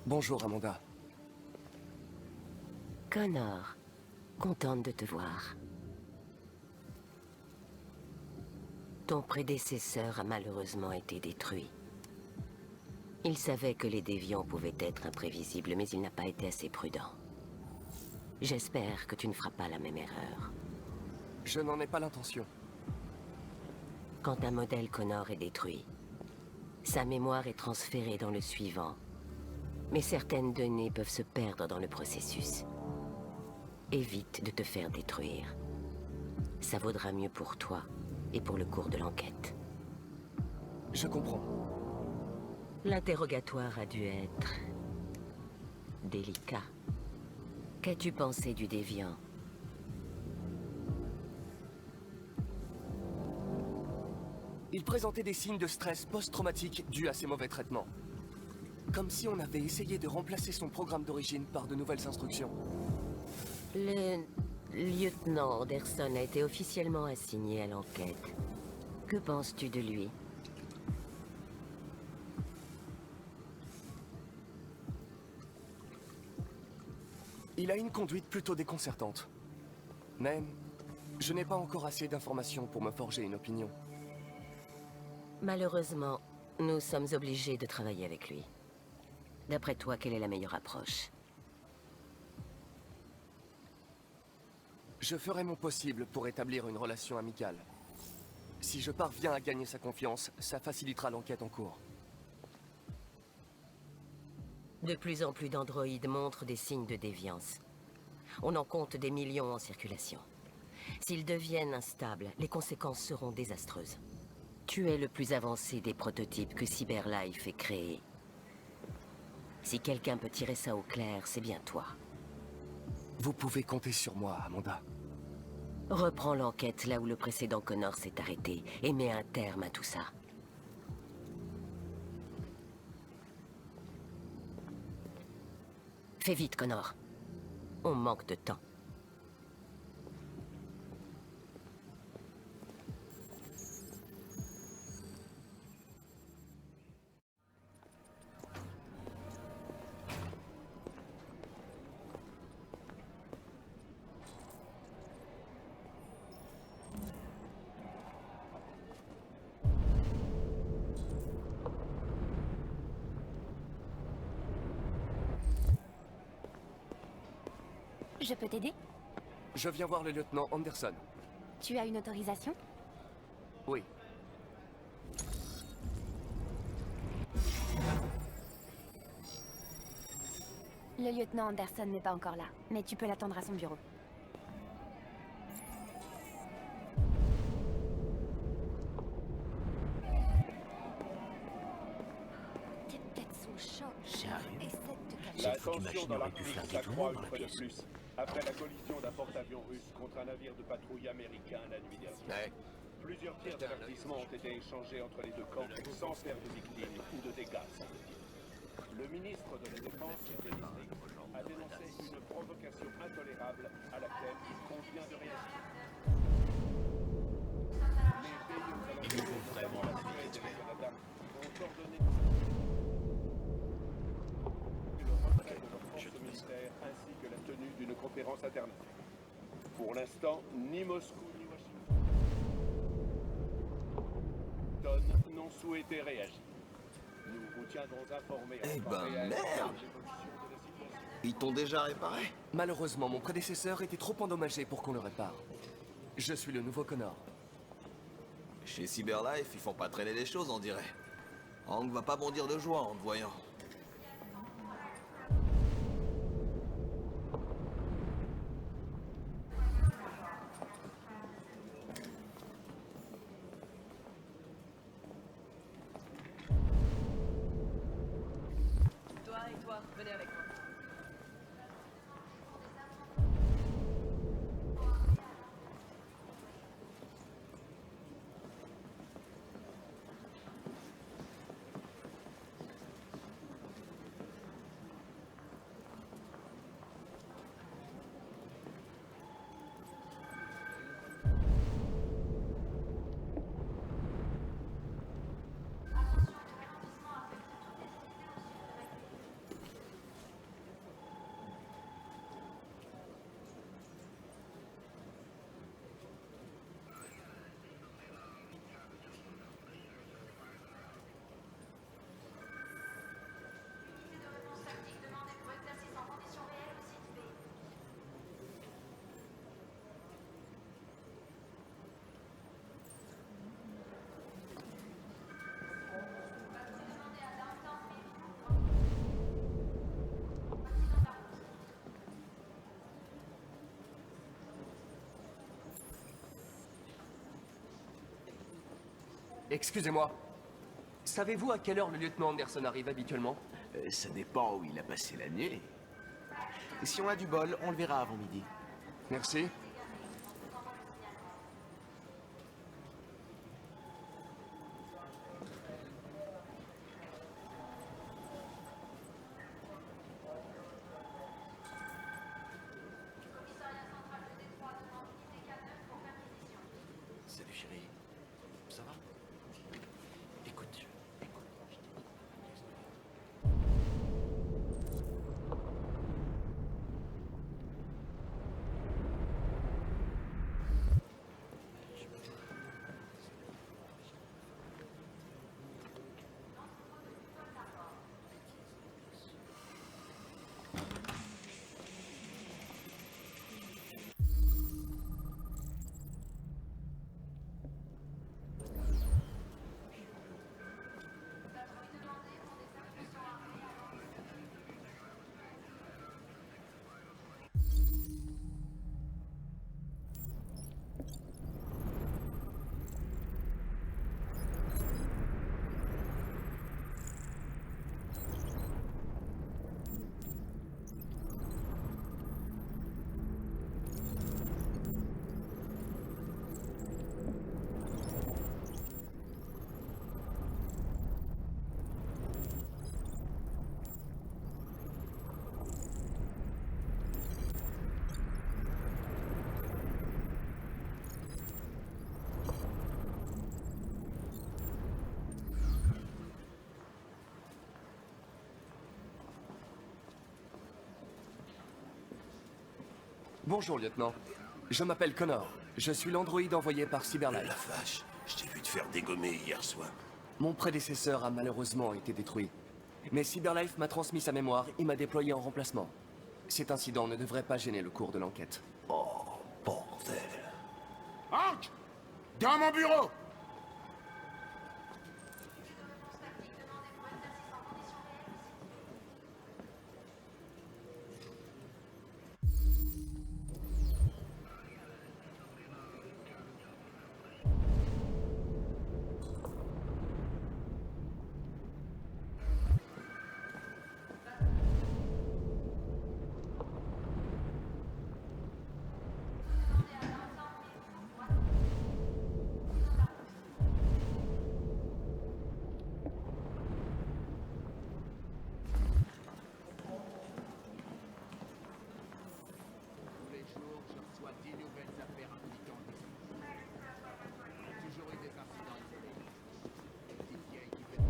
Bonjour, Amanda. Connor, contente de te voir. Ton prédécesseur a malheureusement été détruit. Il savait que les déviants pouvaient être imprévisibles, mais il n'a pas été assez prudent. J'espère que tu ne feras pas la même erreur. Je n'en ai pas l'intention. Quand un modèle Connor est détruit, sa mémoire est transférée dans le suivant. Mais certaines données peuvent se perdre dans le processus. Évite de te faire détruire. Ça vaudra mieux pour toi et pour le cours de l'enquête. Je comprends. L'interrogatoire a dû être délicat. Qu'as-tu pensé du déviant? Il présentait des signes de stress post-traumatique dus à ses mauvais traitements. Comme si on avait essayé de remplacer son programme d'origine par de nouvelles instructions. Le lieutenant Anderson a été officiellement assigné à l'enquête. Que penses-tu de lui? Il a une conduite plutôt déconcertante. Mais je n'ai pas encore assez d'informations pour me forger une opinion. Malheureusement, nous sommes obligés de travailler avec lui. D'après toi, quelle est la meilleure approche? Je ferai mon possible pour établir une relation amicale. Si je parviens à gagner sa confiance, ça facilitera l'enquête en cours. De plus en plus d'androïdes montrent des signes de déviance. On en compte des millions en circulation. S'ils deviennent instables, les conséquences seront désastreuses. Tu es le plus avancé des prototypes que CyberLife ait créés. Si quelqu'un peut tirer ça au clair, c'est bien toi. Vous pouvez compter sur moi, Amanda. Reprends l'enquête là où le précédent Connor s'est arrêté et mets un terme à tout ça. Fais vite, Connor. On manque de temps. Je peux t'aider? Je viens voir le lieutenant Anderson. Tu as une autorisation? Oui. Le lieutenant Anderson n'est pas encore là, mais tu peux l'attendre à son bureau. Tes têtes sont chaudes. Sérieux? Essaie de te calmer. Cette foutue La machine tension dans aurait pu l'Arctique flinguer tout le monde s'accroît dans la une fois de pièce. plus, après la collision d'un porte-avions russe contre un navire de patrouille américain la nuit dernière. Ouais. Plusieurs tirs d'avertissement ont été échangés entre les deux camps, sans faire de victimes ou de dégâts. Le ministre de la Défense, Denis Riggs, a dénoncé une provocation intolérable à laquelle il convient de réagir. Les pays aux Il nous faut vraiment la Suède et vérité. le Canada ont ordonné le retrait de leurs forces militaires ainsi que la tenue d'une conférence alternative. Pour l'instant, ni Moscou ni Washington n'ont souhaité réagir. Nous vous tiendrons informés en Eh temps ben, réel merde. de l'évolution de la situation. Ils t'ont déjà réparé? Malheureusement, mon prédécesseur était trop endommagé pour qu'on le répare. Je suis le nouveau Connor. Chez CyberLife, ils font pas traîner les choses, on dirait. Hank va pas bondir de joie en te voyant. Toi et toi, venez avec moi. Excusez-moi. Savez-vous à quelle heure le lieutenant Anderson arrive habituellement? Ça dépend où il a passé la nuit. Si on a du bol, on le verra avant midi. Merci. Salut chérie. Ça va? Écoute, je t'ai dit. Bonjour, lieutenant. Je m'appelle Connor. Je suis l'androïde envoyé par La Cyberlife. vache, je t'ai vu te faire dégommer hier soir. Mon prédécesseur a malheureusement été détruit. Mais Cyberlife m'a transmis sa mémoire et m'a déployé en remplacement. Cet incident ne devrait pas gêner le cours de l'enquête. Oh, bordel. Hank! Dans mon bureau! Tous les jours, je reçois 10 nouvelles affaires impliquant des toujours eu des incidents isolés. Des petites vieilles qui fait...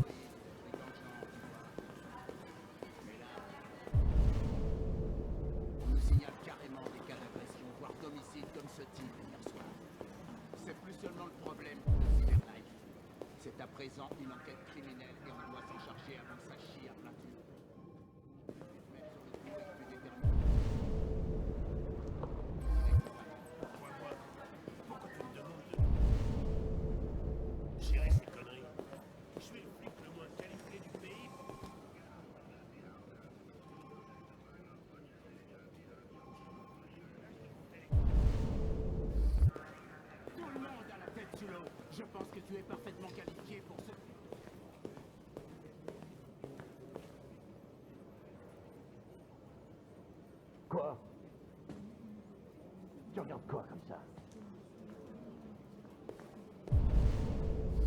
Oui, des dans le genre, tu vois. Mais là... On nous signale carrément des cas d'agression, voire d'homicide comme ce type hier soir. C'est plus seulement le problème de Cyberlife. C'est à présent une enquête criminelle et on doit s'en charger avant que ça chie à peinture. Gérer ces conneries. Je suis le flic le moins qualifié du pays. Tout le monde a la tête sous l'eau. Je pense que tu es parfaitement qualifié pour ce... Quoi? Tu regardes quoi comme ça?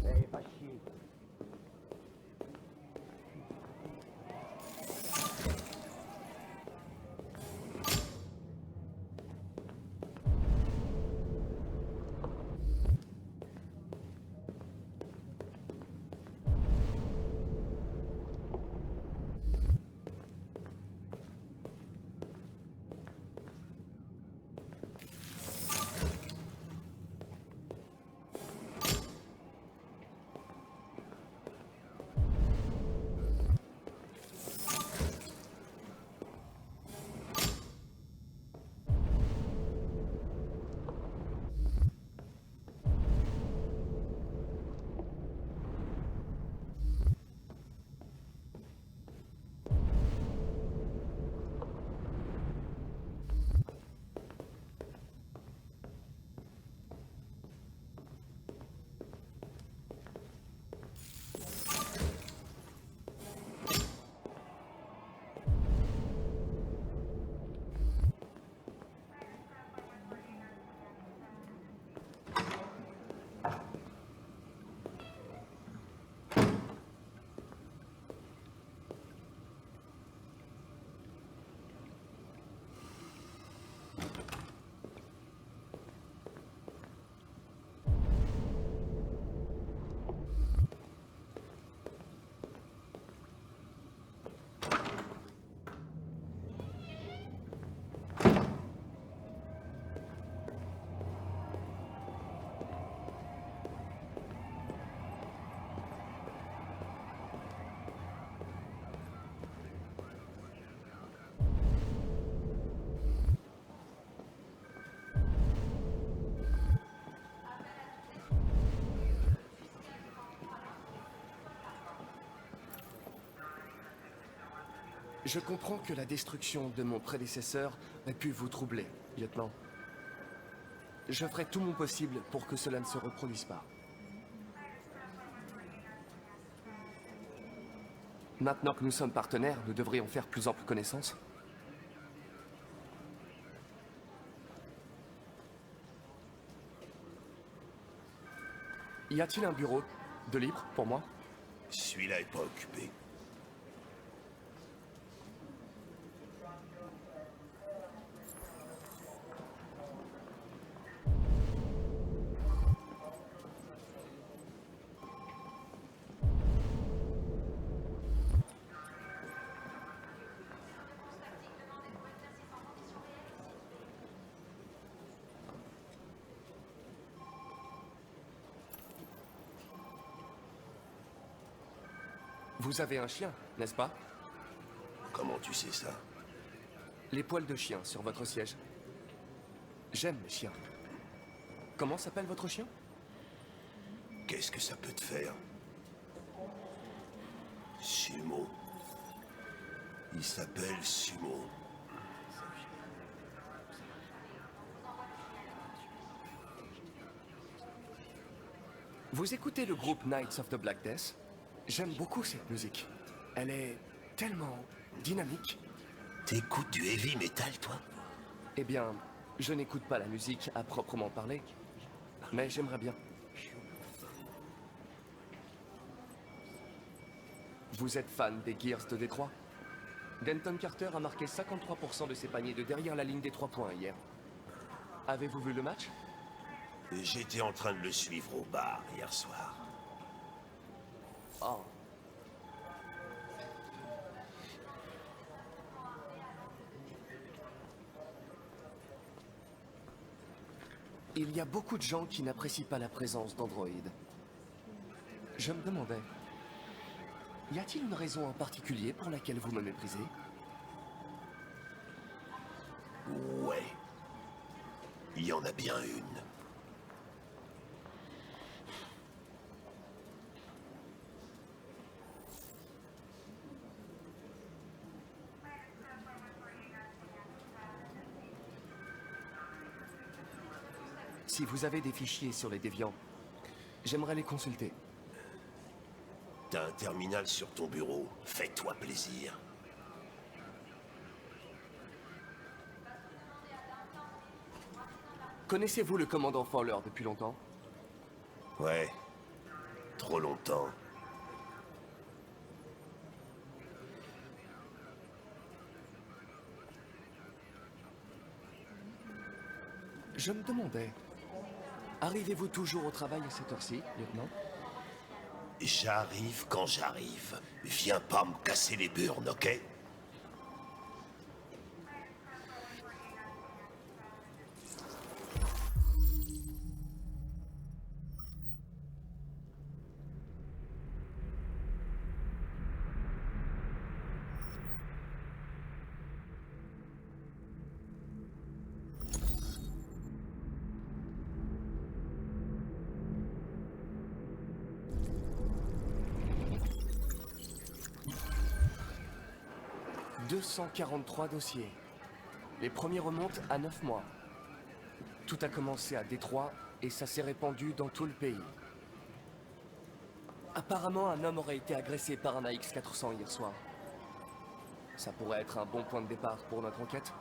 Eh, va chier. Je comprends que la destruction de mon prédécesseur ait pu vous troubler, lieutenant. Je ferai tout mon possible pour que cela ne se reproduise pas. Maintenant que nous sommes partenaires, nous devrions faire plus ample connaissance. Y a-t-il un bureau de libre pour moi? Celui-là est pas occupé. Vous avez un chien, n'est-ce pas? Comment tu sais ça? Les poils de chien sur votre siège. J'aime les chiens. Comment s'appelle votre chien? Qu'est-ce que ça peut te faire? Sumo. Il s'appelle Sumo. Vous écoutez le groupe Knights of the Black Death? J'aime beaucoup cette musique. Elle est tellement dynamique. T'écoutes du heavy metal, toi? Eh bien, je n'écoute pas la musique à proprement parler, mais j'aimerais bien. Vous êtes fan des Gears de Détroit? Denton Carter a marqué 53% de ses paniers de derrière la ligne des 3 points hier. Avez-vous vu le match? J'étais en train de le suivre au bar hier soir. Oh. Il y a beaucoup de gens qui n'apprécient pas la présence d'androïdes. Je me demandais, y a-t-il une raison en particulier pour laquelle vous me méprisez? Ouais. Il y en a bien une. Si vous avez des fichiers sur les déviants, j'aimerais les consulter. T'as un terminal sur ton bureau. Fais-toi plaisir. Connaissez-vous le commandant Fowler depuis longtemps? Ouais. Trop longtemps. Je me demandais, arrivez-vous toujours au travail à cette heure-ci, lieutenant? J'arrive quand j'arrive. Viens pas me casser les burnes, ok? « 243 dossiers. Les premiers remontent à 9 mois. Tout a commencé à Détroit et ça s'est répandu dans tout le pays. Apparemment, un homme aurait été agressé par un AX-400 hier soir. Ça pourrait être un bon point de départ pour notre enquête.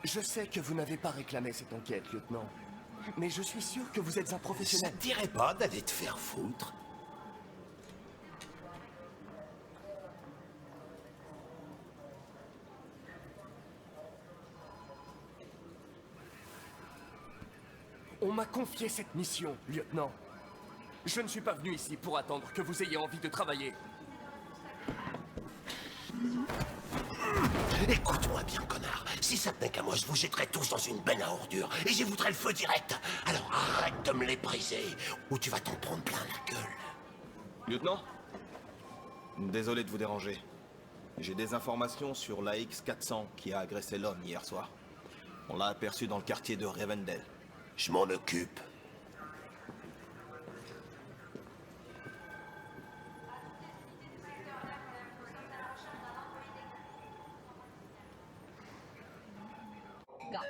Je sais que vous n'avez pas réclamé cette enquête, lieutenant. Mais je suis sûr que vous êtes un Ça professionnel. te dirait pas d'aller te faire foutre? On m'a confié cette mission, lieutenant. Je ne suis pas venu ici pour attendre que vous ayez envie de travailler. Écoute-moi bien, connard. Si ça tenait qu'à moi, je vous jetterais tous dans une benne à ordures et j'y voudrais le feu direct. Alors arrête de me les briser ou tu vas t'en prendre plein la gueule. Lieutenant, Désolé de vous déranger. J'ai des informations sur l'AX-400 qui a agressé l'homme hier soir. On l'a aperçu dans le quartier de Rivendell. Je m'en occupe. Gars,